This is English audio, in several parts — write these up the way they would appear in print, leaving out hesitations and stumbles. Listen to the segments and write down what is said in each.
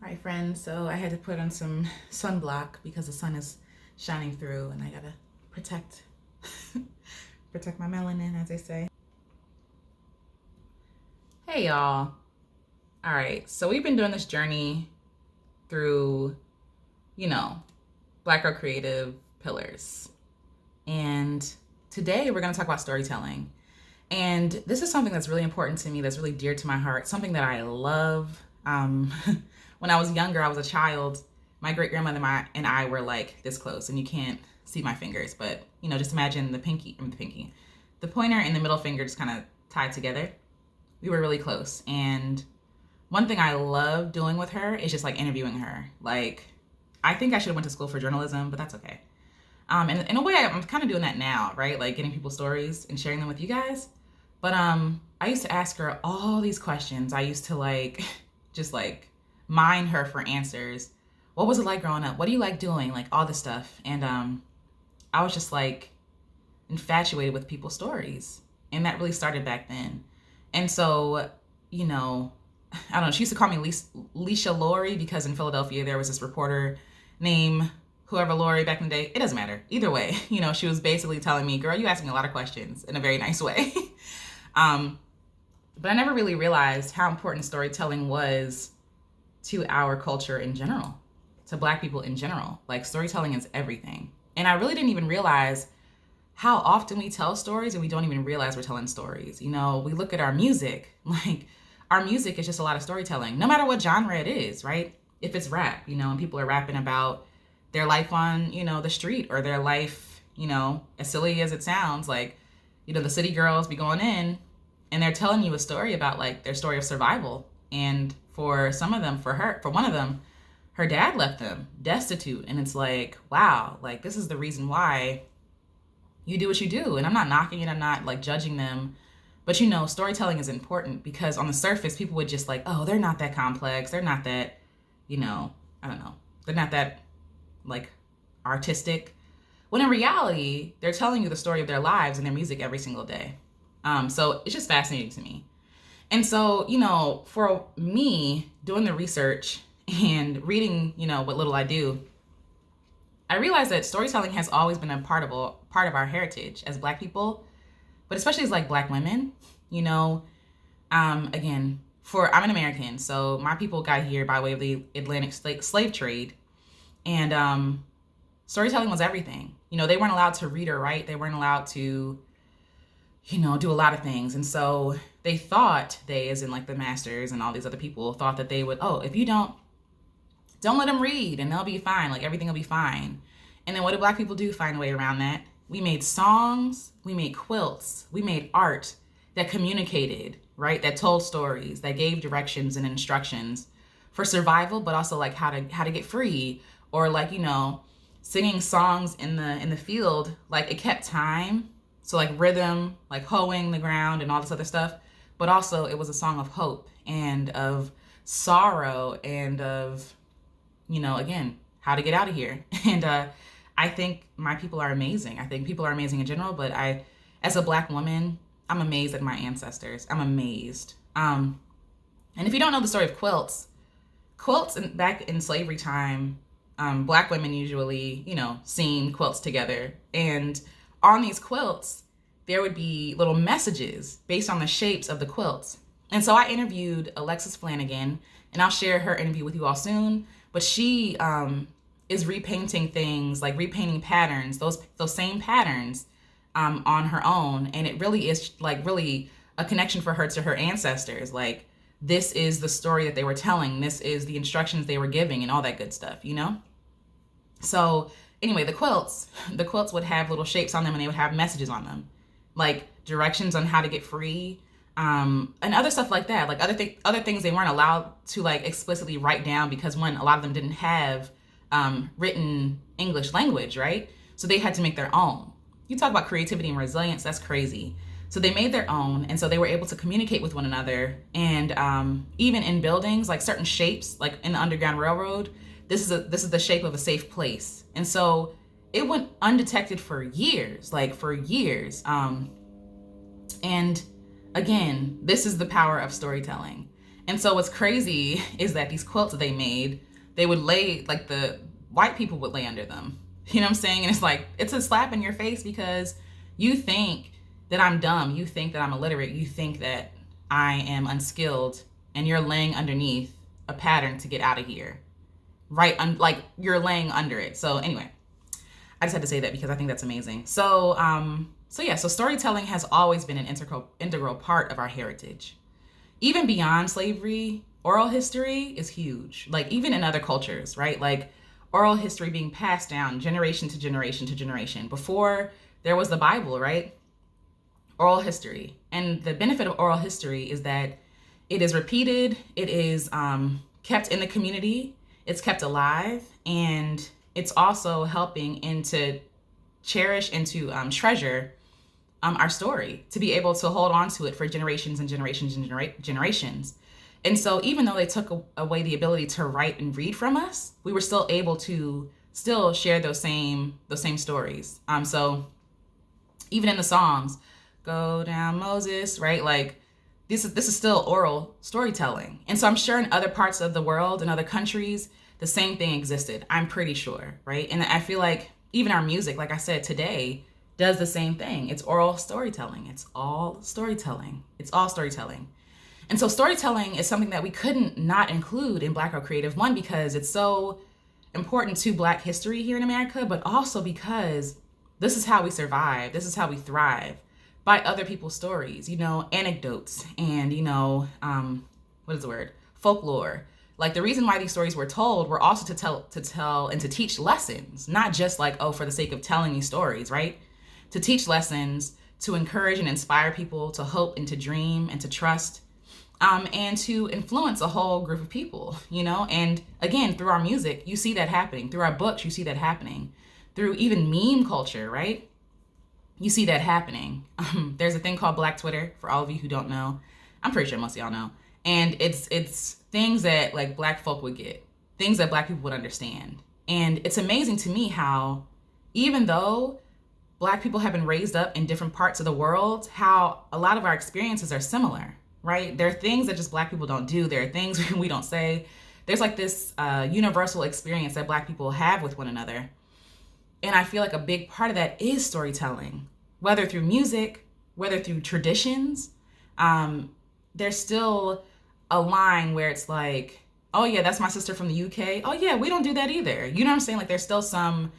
Hi friends, so I had to put on some sunblock because the sun is shining through and I gotta protect protect my melanin, as they say. Hey y'all. All right, so we've been doing this journey through, Black Girl Creative pillars. And today we're gonna talk about storytelling. And this is something that's really important to me, that's really dear to my heart, something that I love. When I was younger, I was a child. My great grandmother and I were like this close, and you can't see my fingers, but just imagine the pointer and the middle finger just kind of tied together. We were really close, and one thing I love doing with her is just like interviewing her. Like, I think I should have went to school for journalism, but that's okay. And in a way, I'm kind of doing that now, right? Like getting people's stories and sharing them with you guys. But I used to ask her all these questions. I used to just mine her for answers. What was it like growing up? What do you like doing? Like all this stuff. And I was just infatuated with people's stories. And that really started back then. And so, I don't know, she used to call me Leisha Lori because in Philadelphia there was this reporter named whoever Lori back in the day. It doesn't matter. Either way, she was basically telling me, girl, you asked me a lot of questions in a very nice way. But I never really realized how important storytelling was to our culture in general, to Black people in general. Like, storytelling is everything. And I really didn't even realize how often we tell stories and we don't even realize we're telling stories. We look at our music, our music is just a lot of storytelling, no matter what genre it is, right? If it's rap, and people are rapping about their life on, the street, or their life, as silly as it sounds, the city girls be going in and they're telling you a story about their story of survival. And for some of them, for one of them, her dad left them destitute. And it's wow, this is the reason why you do what you do. And I'm not knocking it. I'm not judging them. But storytelling is important because on the surface, people would just oh, they're not that complex. They're not that, I don't know. They're not that artistic. When in reality, they're telling you the story of their lives and their music every single day. So it's just fascinating to me. And so, for me, doing the research and reading, what little I do, I realized that storytelling has always been a part of our heritage as Black people, but especially as Black women. Again, I'm an American, so my people got here by way of the Atlantic slave trade, and storytelling was everything. They weren't allowed to read or write. They weren't allowed to, do a lot of things. And so they thought, as in the masters and all these other people, thought that they would, if you don't let them read and they'll be fine. Everything will be fine. And then what did Black people do? Find a way around that. We made songs, we made quilts, we made art that communicated, right? That told stories, that gave directions and instructions for survival, but also how to get free, or singing songs in the field. It kept time. So rhythm, hoeing the ground and all this other stuff. But also it was a song of hope and of sorrow and of, again, how to get out of here. And I think my people are amazing. I think people are amazing in general, but as a Black woman, I'm amazed at my ancestors. I'm amazed. And if you don't know the story of quilts back in slavery time, Black women usually, seam quilts together. And on these quilts, there would be little messages based on the shapes of the quilts. And so I interviewed Alexis Flanagan, and I'll share her interview with you all soon. But she is repainting things, repainting patterns, those same patterns on her own. And it really is really a connection for her to her ancestors. This is the story that they were telling. This is the instructions they were giving and all that good stuff, So anyway, the quilts would have little shapes on them, and they would have messages on them, directions on how to get free, and other stuff like that. Other things they weren't allowed to explicitly write down because a lot of them didn't have written English language, right? So they had to make their own. You talk about creativity and resilience, that's crazy. So they made their own, and so they were able to communicate with one another. And even in buildings, certain shapes, in the Underground Railroad, this is the shape of a safe place. And so it went undetected for years, for years. And again, this is the power of storytelling. And so what's crazy is that these quilts that they made, they would lay, like the white people would lay under them. You know what I'm saying? And it's like, it's a slap in your face because you think that I'm dumb. You think that I'm illiterate. You think that I am unskilled, and you're laying underneath a pattern to get out of here. Right? Like you're laying under it. So anyway, I just had to say that because I think that's amazing. So storytelling has always been an integral part of our heritage. Even beyond slavery, oral history is huge. Like even in other cultures, right? Like oral history being passed down generation to generation to generation. Before there was the Bible, right? Oral history. And the benefit of oral history is that it is repeated, it is kept in the community, it's kept alive, and it's also helping to cherish and to treasure our story, to be able to hold on to it for generations and generations and generations. And so even though they took away the ability to write and read from us, we were still able to still share those same stories. So even in the songs, Go Down Moses, right? Like this is still oral storytelling. And so I'm sure in other parts of the world, in other countries, the same thing existed. I'm pretty sure, right? And I feel like even our music, like I said today, does the same thing. It's oral storytelling. It's all storytelling. It's all storytelling. And so storytelling is something that we couldn't not include in Black Girl Creative. One, because it's so important to Black history here in America, but also because this is how we survive. This is how we thrive, by other people's stories, anecdotes and, what is the word? Folklore. Like the reason why these stories were told were also to tell and to teach lessons, not just like, for the sake of telling these stories, right? To teach lessons, to encourage and inspire people to hope and to dream and to trust, and to influence a whole group of people, and again, through our music, you see that happening. Through our books, you see that happening. Through even meme culture, right? You see that happening. There's a thing called Black Twitter, for all of you who don't know. I'm pretty sure most of y'all know. And it's things that like Black folk would get, things that Black people would understand. And it's amazing to me how, even though Black people have been raised up in different parts of the world, how a lot of our experiences are similar, right? There are things that just Black people don't do. There are things we don't say. There's like this universal experience that Black people have with one another. And I feel like a big part of that is storytelling, whether through music, whether through traditions. There's still a line where it's like, oh yeah, that's my sister from the UK. Oh yeah, we don't do that either. You know what I'm saying? Like there's still some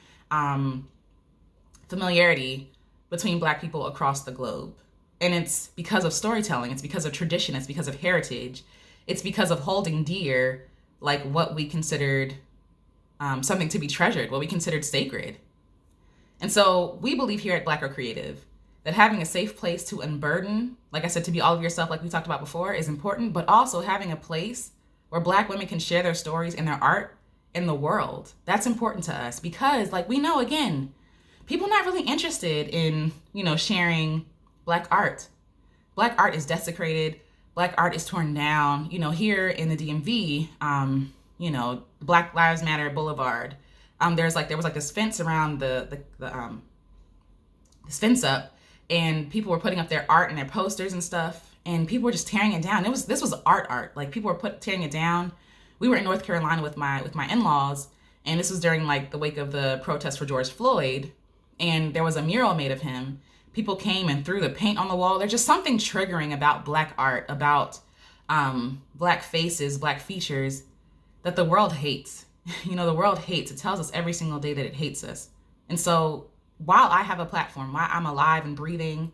familiarity between Black people across the globe. And it's because of storytelling. It's because of tradition. It's because of heritage. It's because of holding dear, like what we considered something to be treasured, what we considered sacred. And so we believe here at Black Girl Creative that having a safe place to unburden, like I said, to be all of yourself, like we talked about before, is important, but also having a place where Black women can share their stories and their art in the world. That's important to us because, like we know, again, people are not really interested in, sharing Black art. Black art is desecrated. Black art is torn down. Here in the DMV, Black Lives Matter Boulevard, there was like this fence around this fence up, and people were putting up their art and their posters and stuff, and people were just tearing it down. This was art. Like people were tearing it down. We were in North Carolina with my in-laws, and this was during like the wake of the protest for George Floyd, and there was a mural made of him. People came and threw the paint on the wall. There's just something triggering about Black art, about Black faces, Black features that the world hates. The world hates. It tells us every single day that it hates us. And so while I have a platform, while I'm alive and breathing,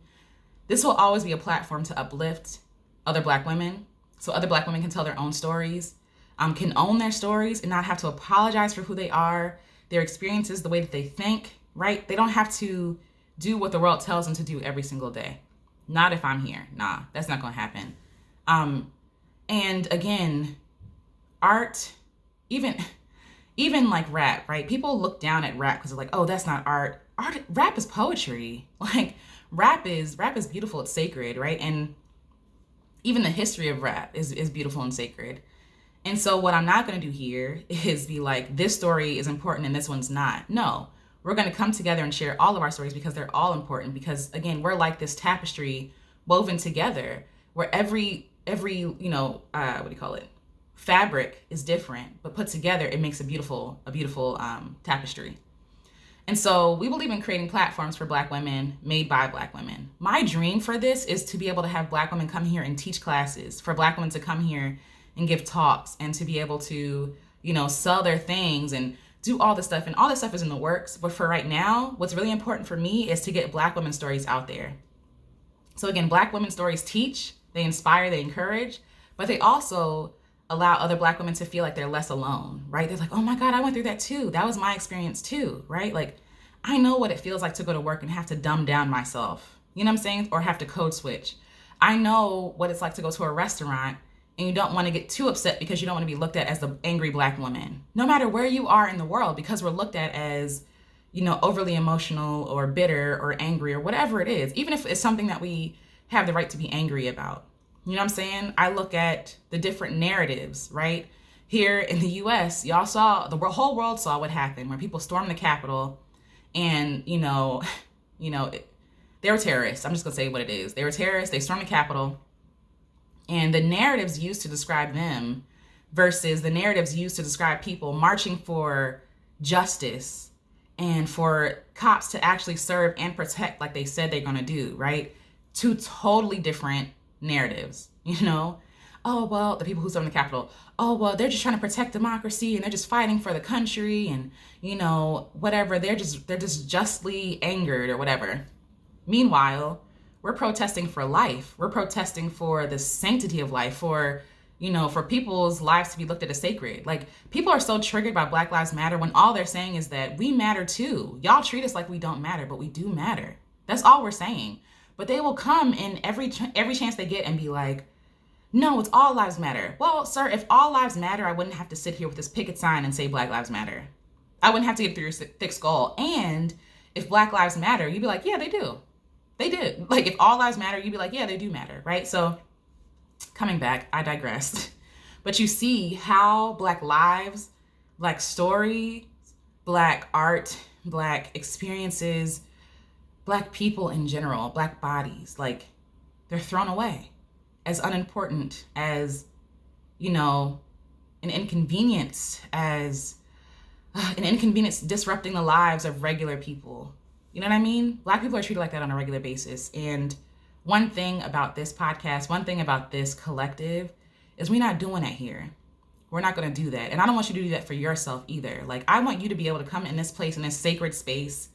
this will always be a platform to uplift other Black women, so other Black women can tell their own stories, can own their stories and not have to apologize for who they are, their experiences, the way that they think, right? They don't have to do what the world tells them to do every single day. Not if I'm here. Nah, that's not going to happen. And again, art, even like rap, right? People look down at rap because they're like, oh, that's not art. Rap is poetry. Like rap is beautiful. It's sacred, right? And even the history of rap is beautiful and sacred. And so what I'm not going to do here is be like, this story is important and this one's not. No, we're going to come together and share all of our stories because they're all important. Because again, we're like this tapestry woven together where every what do you call it? Fabric is different, but put together, it makes a beautiful tapestry. And so we believe in creating platforms for Black women made by Black women. My dream for this is to be able to have Black women come here and teach classes, for Black women to come here and give talks, and to be able to, sell their things and do all this stuff. And all this stuff is in the works. But for right now, what's really important for me is to get Black women's stories out there. So again, Black women's stories teach, they inspire, they encourage, but they also allow other Black women to feel like they're less alone, right? They're like, oh my God, I went through that too. That was my experience too, right? Like, I know what it feels like to go to work and have to dumb down myself, you know what I'm saying? Or have to code switch. I know what it's like to go to a restaurant and you don't want to get too upset because you don't want to be looked at as the angry Black woman, no matter where you are in the world, because we're looked at as, overly emotional or bitter or angry or whatever it is, even if it's something that we have the right to be angry about. You know what I'm saying? I look at the different narratives, right? Here in the US, y'all saw, the whole world saw what happened when people stormed the Capitol and, they were terrorists. I'm just gonna say what it is. They were terrorists, they stormed the Capitol, and the narratives used to describe them versus the narratives used to describe people marching for justice and for cops to actually serve and protect like they said they're gonna do, right? Two totally different narratives, oh, well, the people who stormed the Capitol, oh, well, they're just trying to protect democracy and they're just fighting for the country and, whatever, they're just justly angered or whatever. Meanwhile, we're protesting for life. We're protesting for the sanctity of life, for people's lives to be looked at as sacred. Like, people are so triggered by Black Lives Matter when all they're saying is that we matter too. Y'all treat us like we don't matter, but we do matter. That's all we're saying. But they will come in every chance they get and be like, no, it's all lives matter. Well, sir, if all lives matter, I wouldn't have to sit here with this picket sign and say Black Lives Matter. I wouldn't have to get through your thick skull. And if Black Lives Matter, you'd be like, yeah, they do. They did. Like, if all lives matter, you'd be like, yeah, they do matter, right? So coming back, I digressed. But you see how Black lives, Black stories, Black art, Black experiences, Black people in general, Black bodies, like, they're thrown away as unimportant, as, an inconvenience, as an inconvenience disrupting the lives of regular people. You know what I mean? Black people are treated like that on a regular basis. And one thing about this podcast, one thing about this collective is we're not doing that here. We're not going to do that. And I don't want you to do that for yourself either. Like, I want you to be able to come in this place, in this sacred space,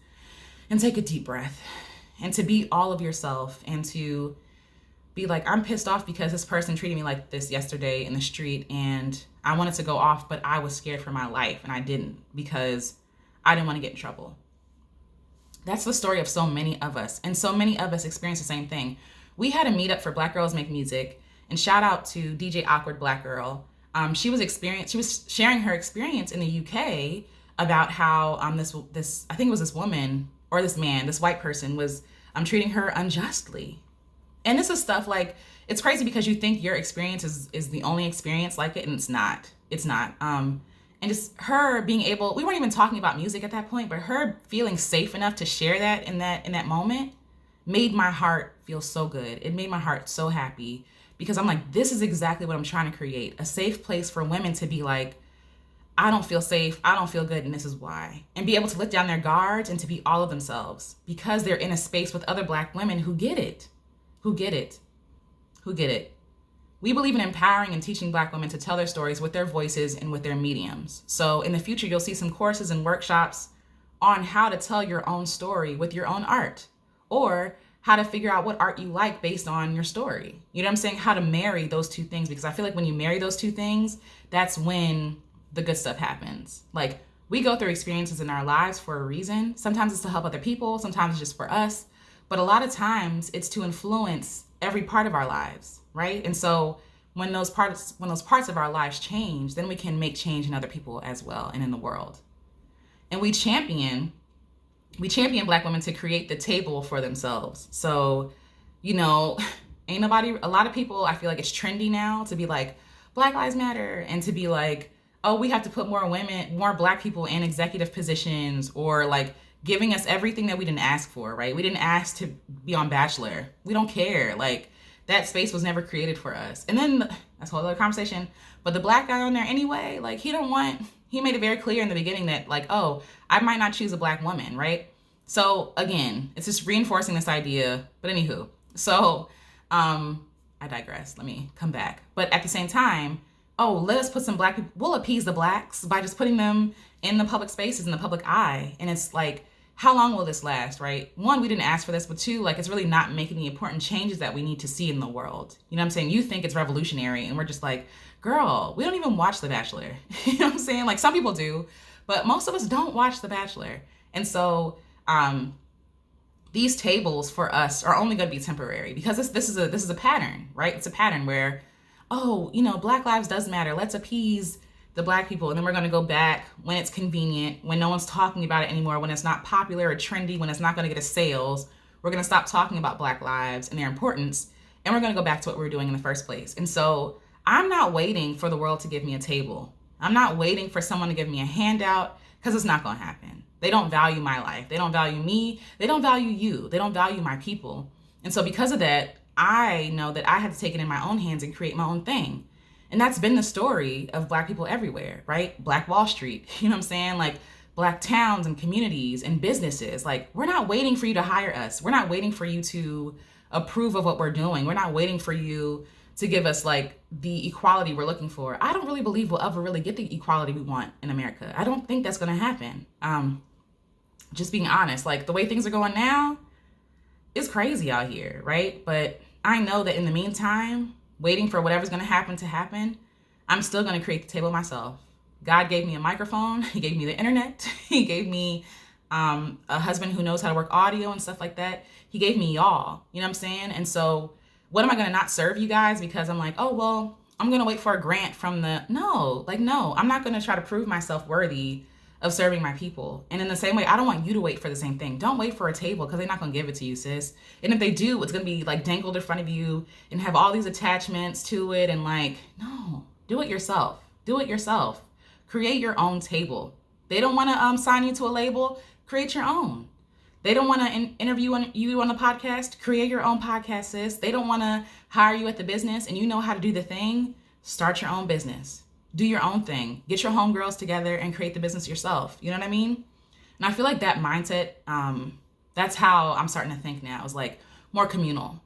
and take a deep breath and to be all of yourself and to be like, I'm pissed off because this person treated me like this yesterday in the street and I wanted to go off, but I was scared for my life and I didn't because I didn't want to get in trouble. That's the story of so many of us, and so many of us experience the same thing. We had a meetup for Black Girls Make Music, and shout out to DJ Awkward Black Girl. She was sharing her experience in the UK about how this I think it was this woman or this man, this white person was treating her unjustly. And this is stuff like, it's crazy because you think your experience is the only experience like it, and it's not. It's not. And just her being able, we weren't even talking about music at that point, but her feeling safe enough to share that in that moment made my heart feel so good. It made my heart so happy because I'm like, this is exactly what I'm trying to create. A safe place for women to be like, I don't feel safe, I don't feel good, and this is why. And be able to let down their guards and to be all of themselves because they're in a space with other Black women who get it. Who get it. We believe in empowering and teaching Black women to tell their stories with their voices and with their mediums. So in the future, you'll see some courses and workshops on how to tell your own story with your own art, or how to figure out what art you like based on your story. You know what I'm saying? How to marry those two things, because I feel like when you marry those two things, that's when the good stuff happens. Like, we go through experiences in our lives for a reason. Sometimes it's to help other people, sometimes it's just for us. But a lot of times it's to influence every part of our lives, right? And so when those parts of our lives change, then we can make change in other people as well and in the world. And we champion Black women to create the table for themselves. So, a lot of people, I feel like it's trendy now to be like, Black Lives Matter, and to be like, oh, we have to put more Black people in executive positions, or like giving us everything that we didn't ask for, right? We didn't ask to be on Bachelor. We don't care. Like, that space was never created for us. And then that's a whole other conversation. But the black guy on there anyway, like he made it very clear in the beginning that like, oh, I might not choose a black woman, right? So again, it's just reinforcing this idea. But anywho, so I digress. Let me come back. But at the same time, oh, let us put some black people, we'll appease the blacks by just putting them in the public spaces, in the public eye. And it's like, how long will this last, right? One, we didn't ask for this, but two, like it's really not making the important changes that we need to see in the world. You know what I'm saying? You think it's revolutionary and we're just like, girl, we don't even watch The Bachelor. You know what I'm saying? Like some people do, but most of us don't watch The Bachelor. And so these tables for us are only going to be temporary because this is a pattern, right? It's a pattern where, oh, you know, Black lives does matter. Let's appease the black people. And then we're going to go back when it's convenient, when no one's talking about it anymore, when it's not popular or trendy, when it's not going to get us sales. We're going to stop talking about Black lives and their importance. And we're going to go back to what we were doing in the first place. And so I'm not waiting for the world to give me a table. I'm not waiting for someone to give me a handout because it's not going to happen. They don't value my life. They don't value me. They don't value you. They don't value my people. And so because of that, I know that I have to take it in my own hands and create my own thing. And that's been the story of black people everywhere, right? Black Wall Street, you know what I'm saying? Like black towns and communities and businesses. Like we're not waiting for you to hire us. We're not waiting for you to approve of what we're doing. We're not waiting for you to give us like the equality we're looking for. I don't really believe we'll ever really get the equality we want in America. I don't think that's going to happen. Just being honest, like the way things are going now is crazy out here, right? But I know that in the meantime, waiting for whatever's going to happen, I'm still going to create the table myself. God gave me a microphone. He gave me the internet. He gave me a husband who knows how to work audio and stuff like that. He gave me y'all, you know what I'm saying? And so what am I going to not serve you guys because I'm like, oh, well, I'm going to wait for a grant from no, I'm not going to try to prove myself worthy of serving my people. And in the same way, I don't want you to wait for the same thing. Don't wait for a table because they're not going to give it to you, sis. And if they do, it's going to be like dangled in front of you and have all these attachments to it. And like, no, do it yourself. Do it yourself. Create your own table. They don't want to sign you to a label. Create your own. They don't want to interview you on the podcast. Create your own podcast, sis. They don't want to hire you at the business and you know how to do the thing. Start your own business. Do your own thing. Get your homegirls together and create the business yourself. You know what I mean? And I feel like that mindset, that's how I'm starting to think now. It's like more communal.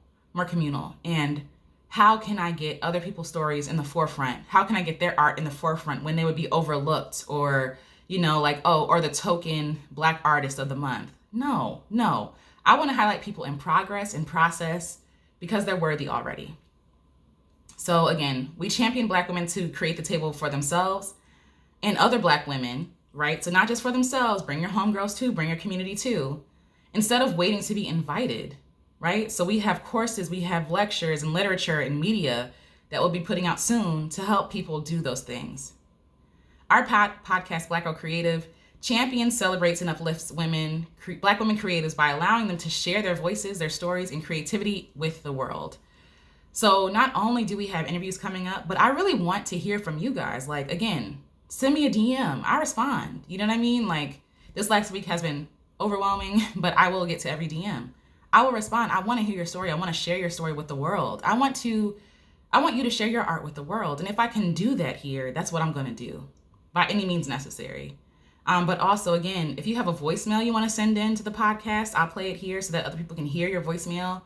And how can I get other people's stories in the forefront? How can I get their art in the forefront when they would be overlooked or, you know, like, oh, or the token black artist of the month? No. I want to highlight people in progress and process because they're worthy already. So again, we champion black women to create the table for themselves and other black women, right? So not just for themselves, bring your homegirls too, bring your community too, instead of waiting to be invited, right? So we have courses, we have lectures and literature and media that we'll be putting out soon to help people do those things. Our podcast, Black Girl Creative, champions, celebrates, and uplifts women, black women creatives by allowing them to share their voices, their stories, and creativity with the world. So not only do we have interviews coming up, but I really want to hear from you guys. Like, again, send me a DM. I respond. You know what I mean? Like, this last week has been overwhelming, but I will get to every DM. I will respond. I want to hear your story. I want to share your story with the world. I want you to share your art with the world. And if I can do that here, that's what I'm going to do by any means necessary. But also, again, if you have a voicemail you want to send in to the podcast, I'll play it here so that other people can hear your voicemail.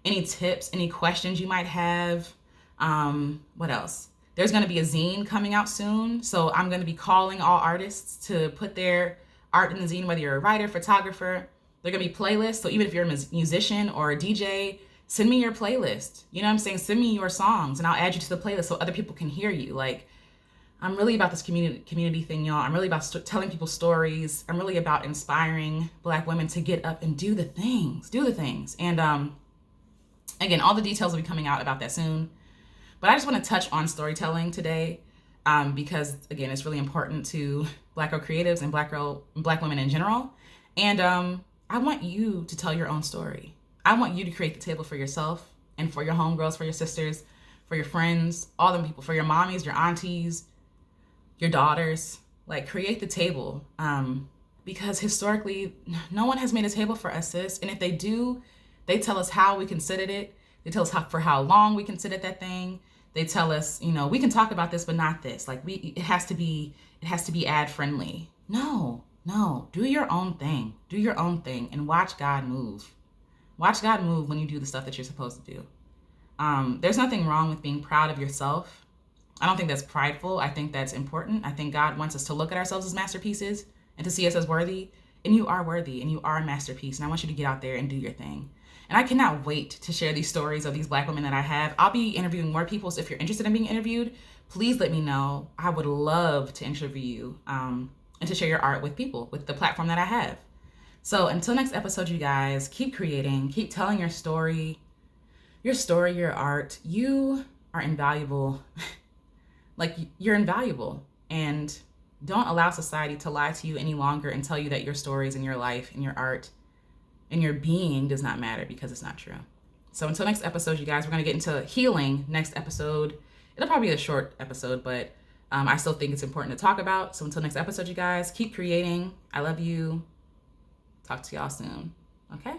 Any tips, any questions you might have. What else? There's going to be a zine coming out soon. So I'm going to be calling all artists to put their art in the zine, whether you're a writer, photographer. They're going to be playlists. So even if you're a musician or a DJ, send me your playlist. You know what I'm saying? Send me your songs and I'll add you to the playlist so other people can hear you. Like, I'm really about this community thing, y'all. I'm really about telling people stories. I'm really about inspiring black women to get up and do the things. And again, all the details will be coming out about that soon. But I just want to touch on storytelling today because, again, it's really important to Black girl creatives and black women in general. And I want you to tell your own story. I want you to create the table for yourself and for your homegirls, for your sisters, for your friends, all them people, for your mommies, your aunties, your daughters. Like, create the table because historically, no one has made a table for us, sis. And if they do, they tell us how we can sit at it. They tell us for how long we can sit at that thing. They tell us, we can talk about this, but not this. Like it has to be ad friendly. No, do your own thing. Do your own thing and watch God move. Watch God move when you do the stuff that you're supposed to do. There's nothing wrong with being proud of yourself. I don't think that's prideful. I think that's important. I think God wants us to look at ourselves as masterpieces and to see us as worthy. And you are worthy and you are a masterpiece. And I want you to get out there and do your thing. And I cannot wait to share these stories of these Black women that I have. I'll be interviewing more people. So if you're interested in being interviewed, please let me know. I would love to interview you and to share your art with people, with the platform that I have. So until next episode, you guys, keep creating, keep telling your story, your art. You are invaluable. Like, you're invaluable. And don't allow society to lie to you any longer and tell you that your stories and your life and your art and your being does not matter, because it's not true. So until next episode, you guys, we're going to get into healing next episode. It'll probably be a short episode, but I still think it's important to talk about. So until next episode, you guys, keep creating. I love you. Talk to y'all soon. Okay?